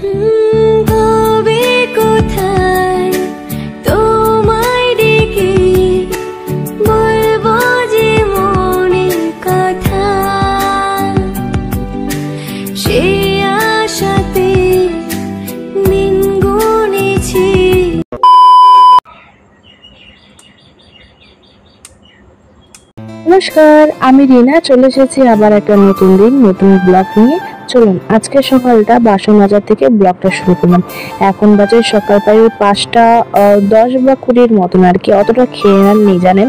কবে কোথায় তোমায় ডেকে বলবো যে মনের কথা, সে আশাতে দিন গুনেছি। নমস্কার, আমি রিনা চলে এসেছি আবার একটা নতুন দিন নতুন ব্লগ নিয়ে। চলুন আজকে সকালটা বাসন মাজার থেকে ব্লগটা শুরু করলাম। এখন বাজে সকাল প্রায় 5টা 10 বা 20-র মতন আর কি, অতটা খেয়ে নেই জানেন।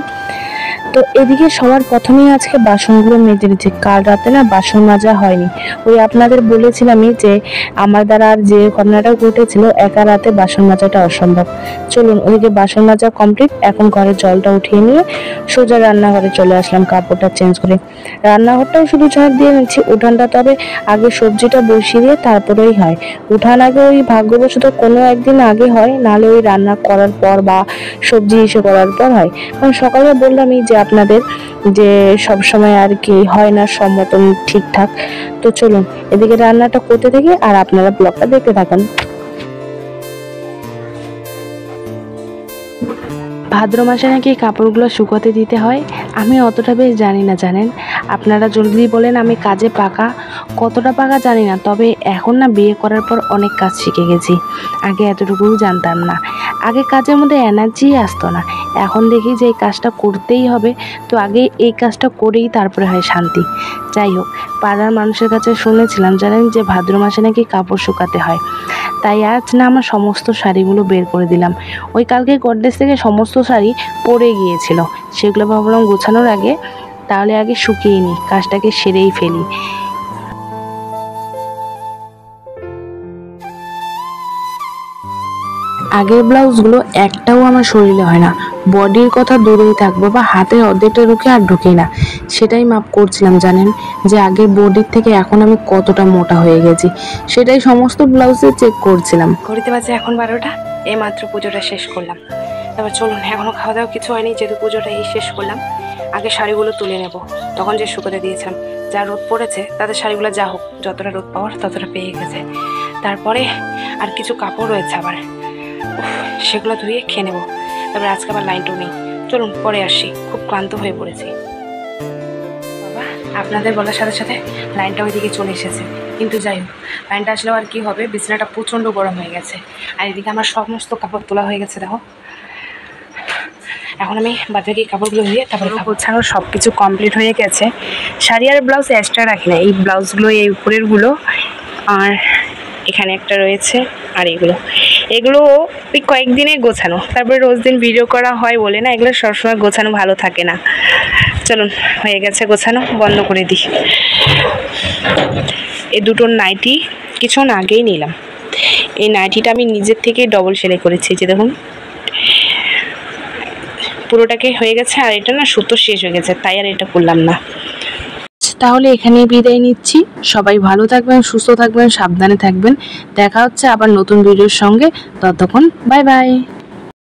তো এদিকে সবার প্রথমেই আজকে বাসনগুলো মেজে নিচ্ছি। কাল রাতে না বাসন মাজা হয়নি, ওই আপনাদের বলেছিলামই যে আমার দ্বারা আর যে ঘটনাটা ঘটেছিল একা রাতে বাসন মাজাটা অসম্ভব। চলুন ওদিকে বাসন মাজা কমপ্লিট, এখন ঘরে জলটা উঠিয়ে নিয়ে সোজা রান্নাঘরে চলে আসলাম কাপড়টা চেঞ্জ করে। রান্নাঘরটাও শুধু ঝাড় দিয়ে নিচ্ছি, উঠানটা তবে আগে সবজিটা বসিয়ে দিয়ে তারপরেই হয়। উঠান আগে ওই ভাগ্যবশত কোনো একদিন আগে হয়, নাহলে ওই রান্না করার পর বা সবজি ইস্যু করার পর হয়। কারণ সকালে বললামই যে আপনাদের যে সব সময় আর কি হয় না সম্মতন ঠিকঠাক। তো চলুন এদিকে রান্নাটা করতে থাকি আর আপনারা ব্লগটা দেখতে থাকুন। ভাদ্র মাসে নাকি কাপড়গুলো শুকাতে দিতে হয়, আমি অতটা বেশ জানি না জানেন। আপনারা জলদি বলেন আমি কাজে পাকা, কতটা পাকা জানি না, তবে এখন না বিয়ে করার পর অনেক কাজ শিখে গেছি। আগে এতটুকুও জানতাম না, আগে কাজের মধ্যে এনার্জি আসতো না। এখন দেখি যে এই কাজটা করতেই হবে, তো আগে এই কাজটা করেই তারপরে হয় শান্তি। যাই হোক, পাড়ার মানুষের কাছে শুনেছিলাম জানেন যে ভাদ্র মাসে নাকি কাপড় শুকাতে হয়। তাই আজ না আমার সমস্ত শাড়িগুলো বের করে দিলাম। ওই কালকে গডরেজ থেকে সমস্ত শাড়ি পরে গিয়েছিল, সেগুলো ভাবলাম গোছানোর আগে তাহলে আগে শুকিয়ে নিই, কাজটাকে সেরেই ফেলি। আগের ব্লাউজগুলো একটাও আমার শরীরে হয় না, বডির কথা দূরেই থাকবো বা হাতে অর্ধেকটা ঢুকে আর ঢুকে না। সেটাই মাপ করছিলাম জানেন যে আগের বডির থেকে এখন আমি কতটা মোটা হয়ে গেছি, সেটাই সমস্ত ব্লাউজে চেক করছিলাম। ঘড়িতে বাজে এখন 12টা, এই মাত্র পুজোটা শেষ করলাম। এবার চলুন, এখনো খাওয়া দাওয়া কিছু হয়নি, যেহেতু পুজোটা এই শেষ করলাম। আগে শাড়িগুলো তুলে নেব, তখন যে শুকোতে দিয়েছিলাম। যা রোদ পড়েছে তাদের শাড়িগুলো যা হোক, যতটা রোদ পাওয়ার ততটা পেয়ে গেছে। তারপরে আর কিছু কাপড় রয়েছে আবার, সেগুলো ধুয়ে খেয়ে নেবো। তারপরে আজকে আবার লাইনটাও নেই, চলুন পরে আসি, খুব ক্লান্ত হয়ে পড়েছি। বাবা আপনাদের বলার সাথে সাথে লাইনটা ওইদিকে চলে এসেছে, কিন্তু যাই হোক লাইনটা আসলেও আর কি হবে, বিছানাটা প্রচণ্ড গরম হয়ে গেছে। আর এদিকে আমার সমস্ত কাপড় তোলা হয়ে গেছে দেখো। এখন আমি বাজারে কাপড়গুলো ধুয়ে তারপরে গোছানো সব কিছু কমপ্লিট হয়ে গেছে। শাড়ি আর ব্লাউজ এক্সট্রা রাখি না, এই ব্লাউজগুলো এই উপরেরগুলো আর এখানে একটা রয়েছে, আর এগুলো ওই কয়েকদিনে গোছানো, তারপরে রোজ দিন ভিডিও করা হয় বলে না, এগুলো সবসময় গোছানো ভালো থাকে না। চলুন হয়ে গেছে গোছানো, বন্ধ করে দিই। এই দুটো নাইটি কিছুক্ষণ আগেই নিলাম। এই নাইটিটা আমি নিজের থেকে ডবল সেলাই করেছি, যে দেখুন পুরোটাকে হয়ে গেছে, আর এটা না সুতো শেষ হয়ে গেছে, তাই আর এটা করলাম না। তাহলে এখানেই বিদায় নিচ্ছি, সবাই ভালো থাকবেন, সুস্থ থাকবেন, সাবধানে থাকবেন। দেখা হচ্ছে আবার নতুন ভিডিওর সঙ্গে, ততক্ষণ বাই বাই।